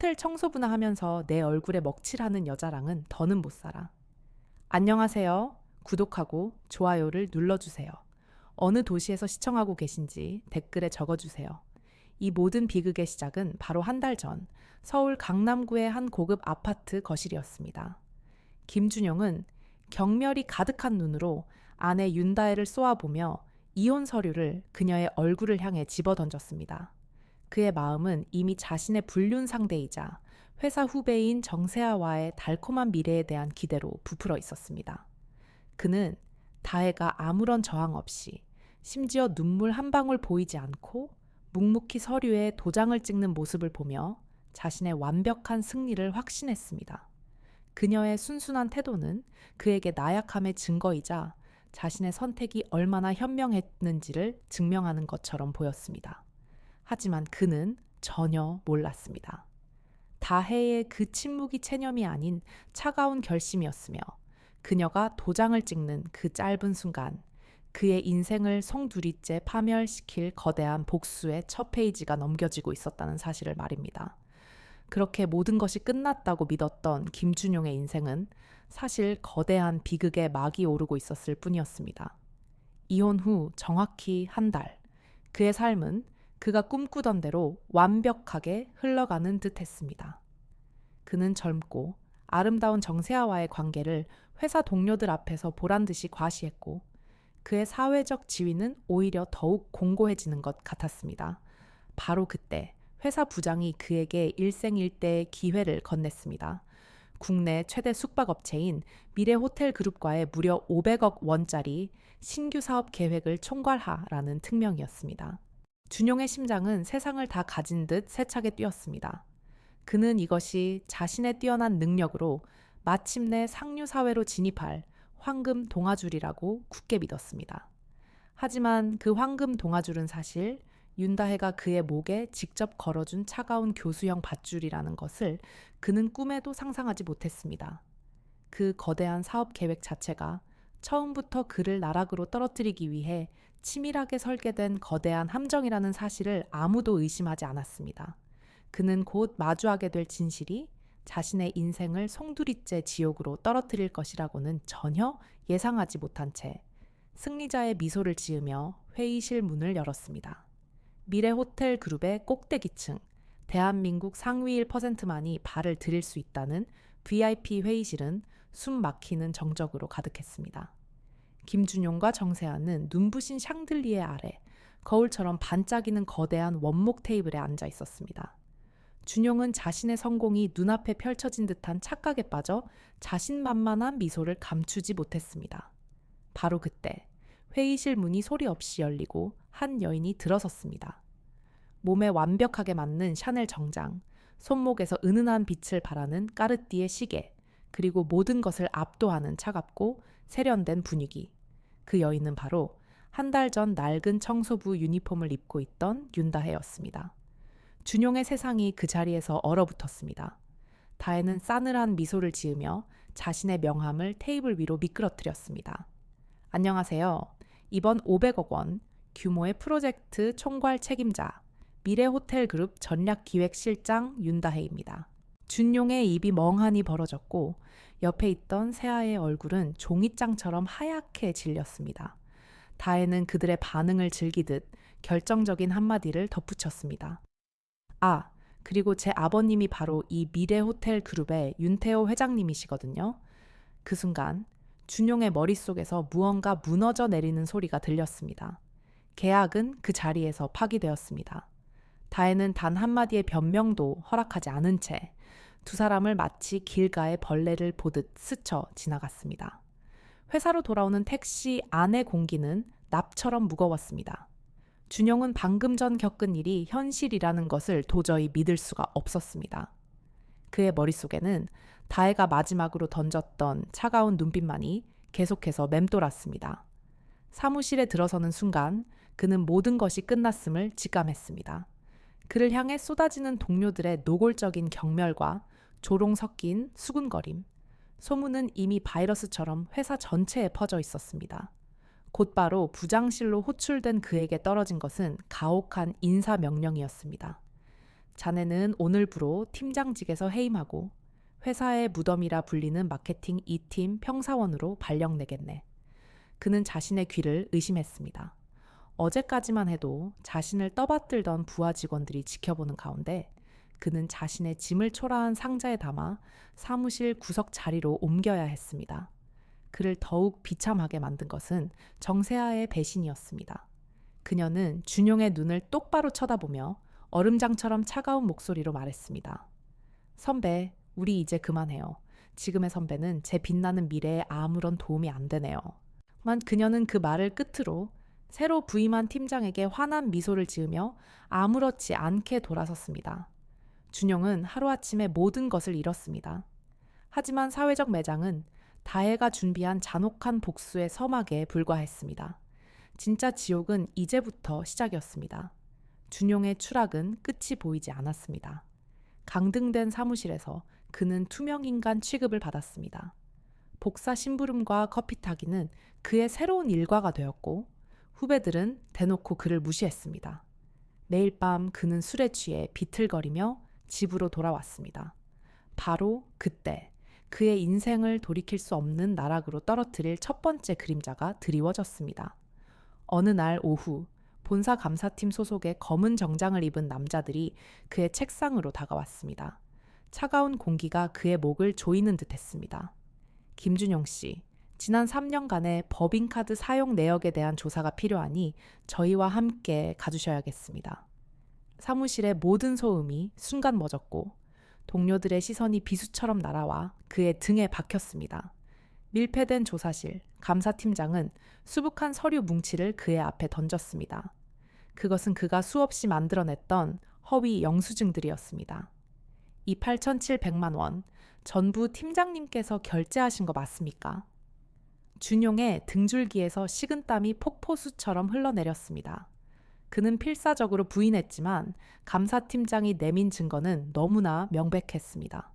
호텔 청소부나 하면서 내 얼굴에 먹칠하는 여자랑은 더는 못 살아. 안녕하세요. 구독하고 좋아요를 눌러주세요. 어느 도시에서 시청하고 계신지 댓글에 적어주세요. 이 모든 비극의 시작은 바로 한 달 전 서울 강남구의 한 고급 아파트 거실이었습니다. 김준용은 경멸이 가득한 눈으로 아내 윤다혜를 쏘아보며 이혼 서류를 그녀의 얼굴을 향해 집어던졌습니다. 그의 마음은 이미 자신의 불륜 상대이자 회사 후배인 정세아와의 달콤한 미래에 대한 기대로 부풀어 있었습니다. 그는 다혜가 아무런 저항 없이, 심지어 눈물 한 방울 보이지 않고 묵묵히 서류에 도장을 찍는 모습을 보며 자신의 완벽한 승리를 확신했습니다. 그녀의 순순한 태도는 그에게 나약함의 증거이자 자신의 선택이 얼마나 현명했는지를 증명하는 것처럼 보였습니다. 하지만 그는 전혀 몰랐습니다. 다혜의 그 침묵이 체념이 아닌 차가운 결심이었으며, 그녀가 도장을 찍는 그 짧은 순간 그의 인생을 송두리째 파멸시킬 거대한 복수의 첫 페이지가 넘겨지고 있었다는 사실을 말입니다. 그렇게 모든 것이 끝났다고 믿었던 김준용의 인생은 사실 거대한 비극의 막이 오르고 있었을 뿐이었습니다. 이혼 후 정확히 한 달, 그의 삶은 그가 꿈꾸던 대로 완벽하게 흘러가는 듯 했습니다. 그는 젊고 아름다운 정세아와의 관계를 회사 동료들 앞에서 보란듯이 과시했고, 그의 사회적 지위는 오히려 더욱 공고해지는 것 같았습니다. 바로 그때 회사 부장이 그에게 일생일대의 기회를 건넸습니다. 국내 최대 숙박업체인 미래호텔그룹과의 무려 500억 원짜리 신규 사업 계획을 총괄하라는 특명이었습니다. 준용의 심장은 세상을 다 가진 듯 세차게 뛰었습니다. 그는 이것이 자신의 뛰어난 능력으로 마침내 상류사회로 진입할 황금 동아줄이라고 굳게 믿었습니다. 하지만 그 황금 동아줄은 사실 윤다혜가 그의 목에 직접 걸어준 차가운 교수형 밧줄이라는 것을 그는 꿈에도 상상하지 못했습니다. 그 거대한 사업 계획 자체가 처음부터 그를 나락으로 떨어뜨리기 위해 치밀하게 설계된 거대한 함정이라는 사실을 아무도 의심하지 않았습니다. 그는 곧 마주하게 될 진실이 자신의 인생을 송두리째 지옥으로 떨어뜨릴 것이라고는 전혀 예상하지 못한 채 승리자의 미소를 지으며 회의실 문을 열었습니다. 미래호텔그룹의 꼭대기층, 대한민국 상위 1%만이 발을 들일 수 있다는 VIP 회의실은 숨 막히는 정적으로 가득했습니다. 김준용과 정세아는 눈부신 샹들리에 아래 거울처럼 반짝이는 거대한 원목 테이블에 앉아 있었습니다. 준용은 자신의 성공이 눈앞에 펼쳐진 듯한 착각에 빠져 자신만만한 미소를 감추지 못했습니다. 바로 그때 회의실 문이 소리 없이 열리고 한 여인이 들어섰습니다. 몸에 완벽하게 맞는 샤넬 정장, 손목에서 은은한 빛을 발하는 까르띠에 시계, 그리고 모든 것을 압도하는 차갑고 세련된 분위기. 그 여인은 바로 한 달 전 낡은 청소부 유니폼을 입고 있던 윤다혜였습니다. 준용의 세상이 그 자리에서 얼어붙었습니다. 다혜는 싸늘한 미소를 지으며 자신의 명함을 테이블 위로 미끄러뜨렸습니다. 안녕하세요. 이번 500억 원 규모의 프로젝트 총괄 책임자 미래호텔그룹 전략기획실장 윤다혜입니다. 준용의 입이 멍하니 벌어졌고 옆에 있던 세아의 얼굴은 종이장처럼 하얗게 질렸습니다. 다혜는 그들의 반응을 즐기듯 결정적인 한마디를 덧붙였습니다. 아, 그리고 제 아버님이 바로 이 미래호텔그룹의 윤태호 회장님이시거든요. 그 순간 준용의 머릿속에서 무언가 무너져 내리는 소리가 들렸습니다. 계약은 그 자리에서 파기되었습니다. 다혜는 단 한마디의 변명도 허락하지 않은 채 두 사람을 마치 길가의 벌레를 보듯 스쳐 지나갔습니다. 회사로 돌아오는 택시 안의 공기는 납처럼 무거웠습니다. 준용은 방금 전 겪은 일이 현실이라는 것을 도저히 믿을 수가 없었습니다. 그의 머릿속에는 다혜가 마지막으로 던졌던 차가운 눈빛만이 계속해서 맴돌았습니다. 사무실에 들어서는 순간 그는 모든 것이 끝났음을 직감했습니다. 그를 향해 쏟아지는 동료들의 노골적인 경멸과 조롱 섞인 수군거림, 소문은 이미 바이러스처럼 회사 전체에 퍼져 있었습니다. 곧바로 부장실로 호출된 그에게 떨어진 것은 가혹한 인사명령이었습니다. 자네는 오늘부로 팀장직에서 해임하고 회사의 무덤이라 불리는 마케팅 2팀 평사원으로 발령내겠네. 그는 자신의 귀를 의심했습니다. 어제까지만 해도 자신을 떠받들던 부하 직원들이 지켜보는 가운데 그는 자신의 짐을 초라한 상자에 담아 사무실 구석 자리로 옮겨야 했습니다. 그를 더욱 비참하게 만든 것은 정세아의 배신이었습니다. 그녀는 준용의 눈을 똑바로 쳐다보며 얼음장처럼 차가운 목소리로 말했습니다. 선배, 우리 이제 그만해요. 지금의 선배는 제 빛나는 미래에 아무런 도움이 안 되네요. 만 그녀는 그 말을 끝으로 새로 부임한 팀장에게 환한 미소를 지으며 아무렇지 않게 돌아섰습니다. 준용은 하루아침에 모든 것을 잃었습니다. 하지만 사회적 매장은 다혜가 준비한 잔혹한 복수의 서막에 불과했습니다. 진짜 지옥은 이제부터 시작이었습니다. 준용의 추락은 끝이 보이지 않았습니다. 강등된 사무실에서 그는 투명인간 취급을 받았습니다. 복사 심부름과 커피 타기는 그의 새로운 일과가 되었고 후배들은 대놓고 그를 무시했습니다. 매일 밤 그는 술에 취해 비틀거리며 집으로 돌아왔습니다. 바로 그때 그의 인생을 돌이킬 수 없는 나락으로 떨어뜨릴 첫 번째 그림자가 드리워졌습니다. 어느 날 오후 본사 감사팀 소속의 검은 정장을 입은 남자들이 그의 책상으로 다가왔습니다. 차가운 공기가 그의 목을 조이는 듯했습니다. 김준용 씨, 지난 3년간의 법인카드 사용 내역에 대한 조사가 필요하니 저희와 함께 가주셔야겠습니다. 사무실의 모든 소음이 순간 멎었고 동료들의 시선이 비수처럼 날아와 그의 등에 박혔습니다. 밀폐된 조사실, 감사팀장은 수북한 서류 뭉치를 그의 앞에 던졌습니다. 그것은 그가 수없이 만들어냈던 허위 영수증들이었습니다. 이 8,700만 원, 전부 팀장님께서 결제하신 거 맞습니까? 준용의 등줄기에서 식은땀이 폭포수처럼 흘러내렸습니다. 그는 필사적으로 부인했지만 감사팀장이 내민 증거는 너무나 명백했습니다.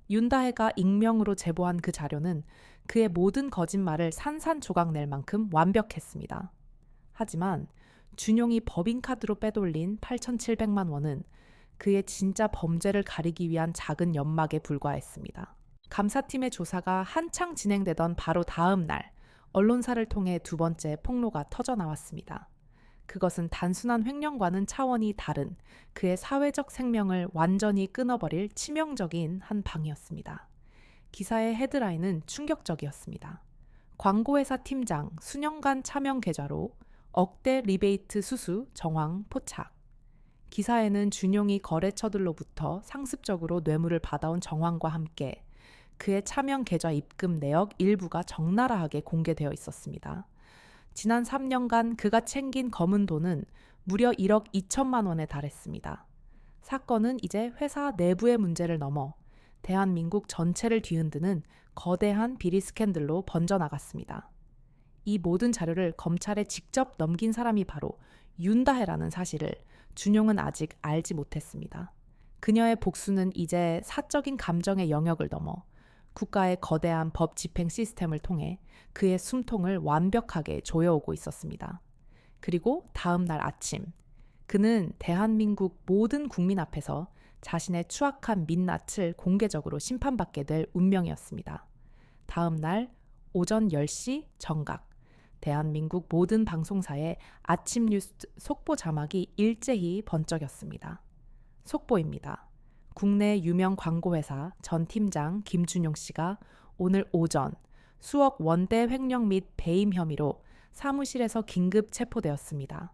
윤다혜가 익명으로 제보한 그 자료는 그의 모든 거짓말을 산산조각 낼 만큼 완벽했습니다. 하지만 준용이 법인카드로 빼돌린 8,700만 원은 그의 진짜 범죄를 가리기 위한 작은 연막에 불과했습니다. 감사팀의 조사가 한창 진행되던 바로 다음 날 언론사를 통해 두 번째 폭로가 터져나왔습니다. 그것은 단순한 횡령과는 차원이 다른 그의 사회적 생명을 완전히 끊어버릴 치명적인 한 방이었습니다. 기사의 헤드라인은 충격적이었습니다. 광고회사 팀장 수년간 차명 계좌로 억대 리베이트 수수 정황 포착. 기사에는 준용이 거래처들로부터 상습적으로 뇌물을 받아온 정황과 함께 그의 차명 계좌 입금 내역 일부가 적나라하게 공개되어 있었습니다. 지난 3년간 그가 챙긴 검은 돈은 무려 1억 2천만 원에 달했습니다. 사건은 이제 회사 내부의 문제를 넘어 대한민국 전체를 뒤흔드는 거대한 비리 스캔들로 번져나갔습니다. 이 모든 자료를 검찰에 직접 넘긴 사람이 바로 윤다혜라는 사실을 준용은 아직 알지 못했습니다. 그녀의 복수는 이제 사적인 감정의 영역을 넘어 국가의 거대한 법 집행 시스템을 통해 그의 숨통을 완벽하게 조여오고 있었습니다. 그리고 다음 날 아침, 그는 대한민국 모든 국민 앞에서 자신의 추악한 민낯을 공개적으로 심판받게 될 운명이었습니다. 다음 날 오전 10시 정각, 대한민국 모든 방송사의 아침 뉴스 속보 자막이 일제히 번쩍였습니다. 속보입니다. 국내 유명 광고회사 전 팀장 김준용 씨가 오늘 오전 수억 원대 횡령 및 배임 혐의로 사무실에서 긴급 체포되었습니다.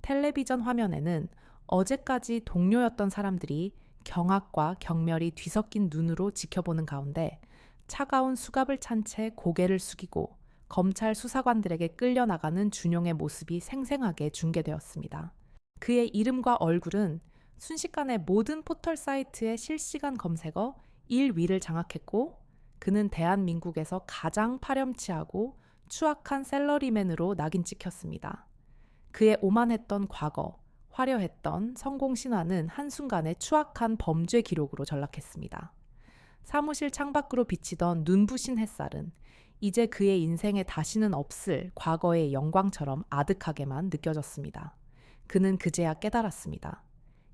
텔레비전 화면에는 어제까지 동료였던 사람들이 경악과 경멸이 뒤섞인 눈으로 지켜보는 가운데 차가운 수갑을 찬 채 고개를 숙이고 검찰 수사관들에게 끌려나가는 준용의 모습이 생생하게 중계되었습니다. 그의 이름과 얼굴은 순식간에 모든 포털 사이트의 실시간 검색어 1위를 장악했고 그는 대한민국에서 가장 파렴치하고 추악한 셀러리맨으로 낙인 찍혔습니다. 그의 오만했던 과거, 화려했던 성공 신화는 한순간에 추악한 범죄 기록으로 전락했습니다. 사무실 창밖으로 비치던 눈부신 햇살은 이제 그의 인생에 다시는 없을 과거의 영광처럼 아득하게만 느껴졌습니다. 그는 그제야 깨달았습니다.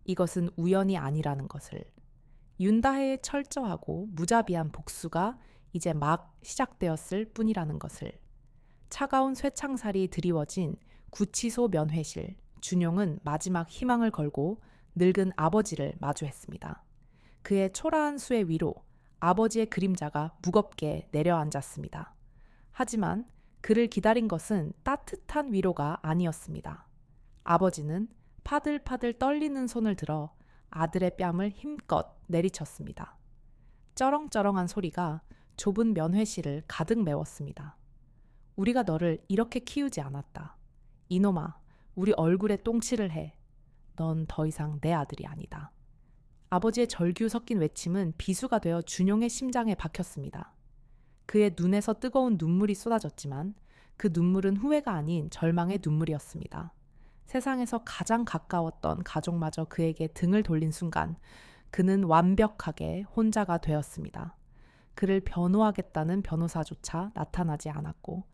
이것은 우연이 아니라는 것을. 윤다해의 철저하고 무자비한 복수가 이제 막 시작되었을 뿐이라는 것을. 차가운 쇠창살이 드리워진 구치소 면회실, 준용은 마지막 희망을 걸고 늙은 아버지를 마주했습니다. 그의 초라한 수의 위로 아버지의 그림자가 무겁게 내려앉았습니다. 하지만 그를 기다린 것은 따뜻한 위로가 아니었습니다. 아버지는 파들파들 떨리는 손을 들어 아들의 뺨을 힘껏 내리쳤습니다. 쩌렁쩌렁한 소리가 좁은 면회실을 가득 메웠습니다. 우리가 너를 이렇게 키우지 않았다. 이놈아, 우리 얼굴에 똥칠을 해. 넌 더 이상 내 아들이 아니다. 아버지의 절규 섞인 외침은 비수가 되어 준용의 심장에 박혔습니다. 그의 눈에서 뜨거운 눈물이 쏟아졌지만 그 눈물은 후회가 아닌 절망의 눈물이었습니다. 세상에서 가장 가까웠던 가족마저 그에게 등을 돌린 순간 그는 완벽하게 혼자가 되었습니다. 그를 변호하겠다는 변호사조차 나타나지 않았고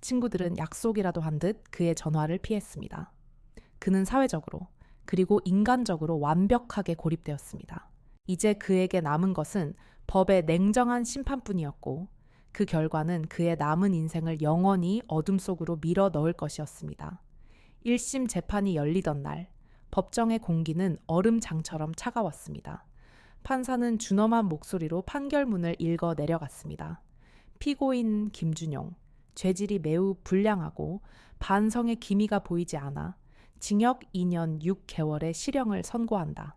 친구들은 약속이라도 한 듯 그의 전화를 피했습니다. 그는 사회적으로 그리고 인간적으로 완벽하게 고립되었습니다. 이제 그에게 남은 것은 법의 냉정한 심판뿐이었고 그 결과는 그의 남은 인생을 영원히 어둠 속으로 밀어 넣을 것이었습니다. 1심 재판이 열리던 날 법정의 공기는 얼음장처럼 차가웠습니다. 판사는 준엄한 목소리로 판결문을 읽어 내려갔습니다. 피고인 김준용, 죄질이 매우 불량하고 반성의 기미가 보이지 않아 징역 2년 6개월의 실형을 선고한다.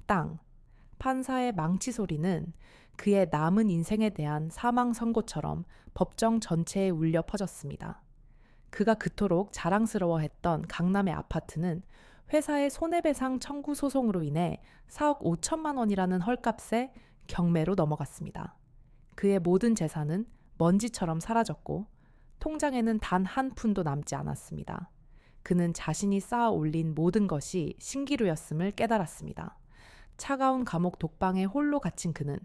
땅. 판사의 망치 소리는 그의 남은 인생에 대한 사망 선고처럼 법정 전체에 울려 퍼졌습니다. 그가 그토록 자랑스러워했던 강남의 아파트는 회사의 손해배상 청구 소송으로 인해 4억 5천만 원이라는 헐값에 경매로 넘어갔습니다. 그의 모든 재산은 먼지처럼 사라졌고 통장에는 단 한 푼도 남지 않았습니다. 그는 자신이 쌓아 올린 모든 것이 신기루였음을 깨달았습니다. 차가운 감옥 독방에 홀로 갇힌 그는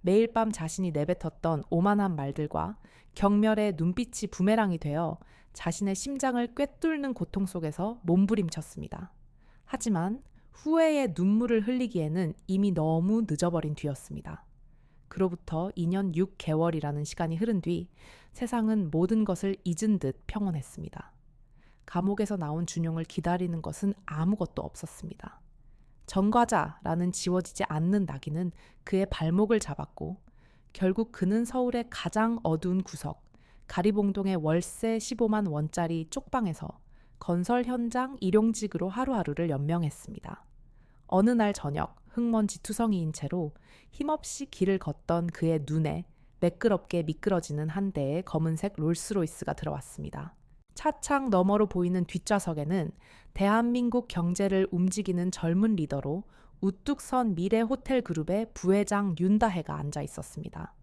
매일 밤 자신이 내뱉었던 오만한 말들과 경멸의 눈빛이 부메랑이 되어 자신의 심장을 꿰뚫는 고통 속에서 몸부림쳤습니다. 하지만 후회의 눈물을 흘리기에는 이미 너무 늦어버린 뒤였습니다. 그로부터 2년 6개월이라는 시간이 흐른 뒤 세상은 모든 것을 잊은 듯 평온했습니다. 감옥에서 나온 준용을 기다리는 것은 아무것도 없었습니다. 전과자라는 지워지지 않는 낙인은 그의 발목을 잡았고 결국 그는 서울의 가장 어두운 구석 가리봉동의 월세 15만 원짜리 쪽방에서 건설 현장 일용직으로 하루하루를 연명했습니다. 어느 날 저녁 흙먼지 투성이인 채로 힘없이 길을 걷던 그의 눈에 매끄럽게 미끄러지는 한 대의 검은색 롤스로이스가 들어왔습니다. 차창 너머로 보이는 뒷좌석에는 대한민국 경제를 움직이는 젊은 리더로 우뚝 선 미래호텔그룹의 부회장 윤다혜가 앉아 있었습니다.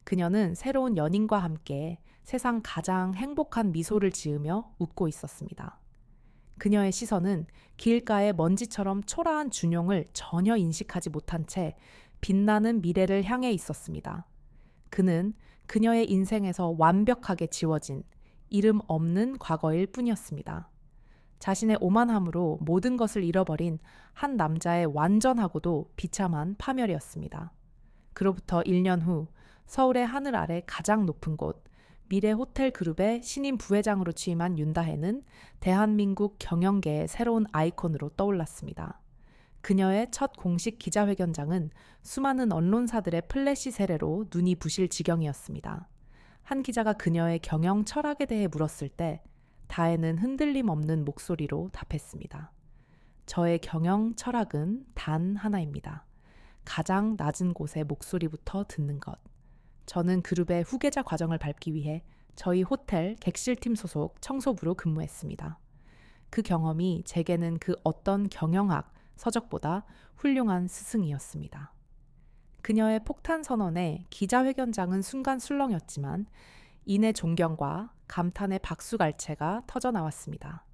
그녀는 새로운 연인과 함께 세상 가장 행복한 미소를 지으며 웃고 있었습니다. 그녀의 시선은 길가의 먼지처럼 초라한 준용을 전혀 인식하지 못한 채 빛나는 미래를 향해 있었습니다. 그는 그녀의 인생에서 완벽하게 지워진 이름 없는 과거일 뿐이었습니다. 자신의 오만함으로 모든 것을 잃어버린 한 남자의 완전하고도 비참한 파멸이었습니다. 그로부터 1년 후 서울의 하늘 아래 가장 높은 곳 미래호텔그룹의 신임 부회장으로 취임한 윤다혜는 대한민국 경영계의 새로운 아이콘으로 떠올랐습니다. 그녀의 첫 공식 기자회견장은 수많은 언론사들의 플래시 세례로 눈이 부실 지경이었습니다. 한 기자가 그녀의 경영 철학에 대해 물었을 때 다혜는 흔들림 없는 목소리로 답했습니다. 저의 경영 철학은 단 하나입니다. 가장 낮은 곳의 목소리부터 듣는 것. 저는 그룹의 후계자 과정을 밟기 위해 저희 호텔 객실팀 소속 청소부로 근무했습니다. 그 경험이 제게는 그 어떤 경영학, 서적보다 훌륭한 스승이었습니다. 그녀의 폭탄 선언에 기자회견장은 순간 술렁였지만 이내 존경과 감탄의 박수갈채가 터져나왔습니다.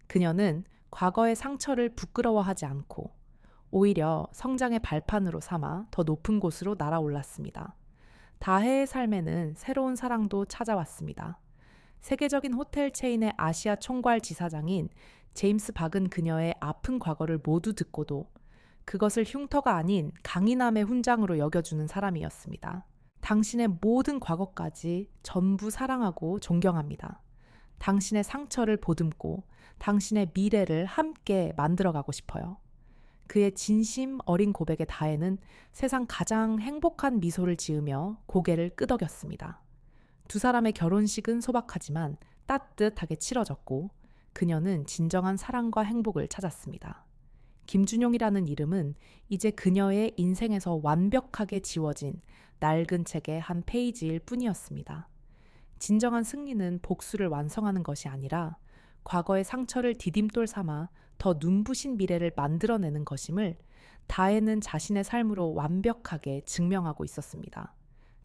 그녀는 과거의 상처를 부끄러워하지 않고 오히려 성장의 발판으로 삼아 더 높은 곳으로 날아올랐습니다. 다혜의 삶에는 새로운 사랑도 찾아왔습니다. 세계적인 호텔 체인의 아시아 총괄 지사장인 제임스 박은 그녀의 아픈 과거를 모두 듣고도 그것을 흉터가 아닌 강인함의 훈장으로 여겨주는 사람이었습니다. 당신의 모든 과거까지 전부 사랑하고 존경합니다. 당신의 상처를 보듬고 당신의 미래를 함께 만들어가고 싶어요. 그의 진심 어린 고백의 다혜는 세상 가장 행복한 미소를 지으며 고개를 끄덕였습니다. 두 사람의 결혼식은 소박하지만 따뜻하게 치러졌고 그녀는 진정한 사랑과 행복을 찾았습니다. 김준용이라는 이름은 이제 그녀의 인생에서 완벽하게 지워진 낡은 책의 한 페이지일 뿐이었습니다. 진정한 승리는 복수를 완성하는 것이 아니라 과거의 상처를 디딤돌 삼아 더 눈부신 미래를 만들어내는 것임을 다혜는 자신의 삶으로 완벽하게 증명하고 있었습니다.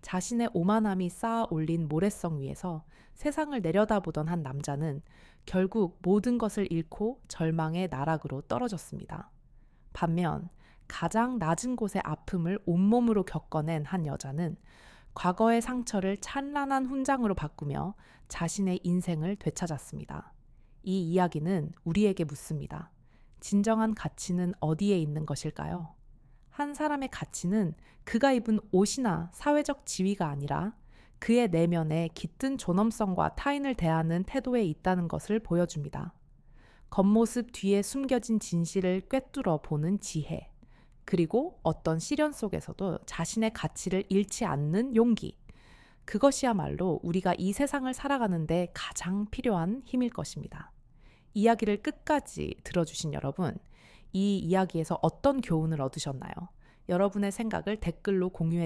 자신의 오만함이 쌓아 올린 모래성 위에서 세상을 내려다보던 한 남자는 결국 모든 것을 잃고 절망의 나락으로 떨어졌습니다. 반면 가장 낮은 곳의 아픔을 온몸으로 겪어낸 한 여자는 과거의 상처를 찬란한 훈장으로 바꾸며 자신의 인생을 되찾았습니다. 이 이야기는 우리에게 묻습니다. 진정한 가치는 어디에 있는 것일까요? 한 사람의 가치는 그가 입은 옷이나 사회적 지위가 아니라 그의 내면의 깃든 존엄성과 타인을 대하는 태도에 있다는 것을 보여줍니다. 겉모습 뒤에 숨겨진 진실을 꿰뚫어 보는 지혜, 그리고 어떤 시련 속에서도 자신의 가치를 잃지 않는 용기, 그것이야말로 우리가 이 세상을 살아가는데 가장 필요한 힘일 것입니다. 이야기를 끝까지 들어주신 여러분, 이 이야기에서 어떤 교훈을 얻으셨나요? 여러분의 생각을 댓글로 공유해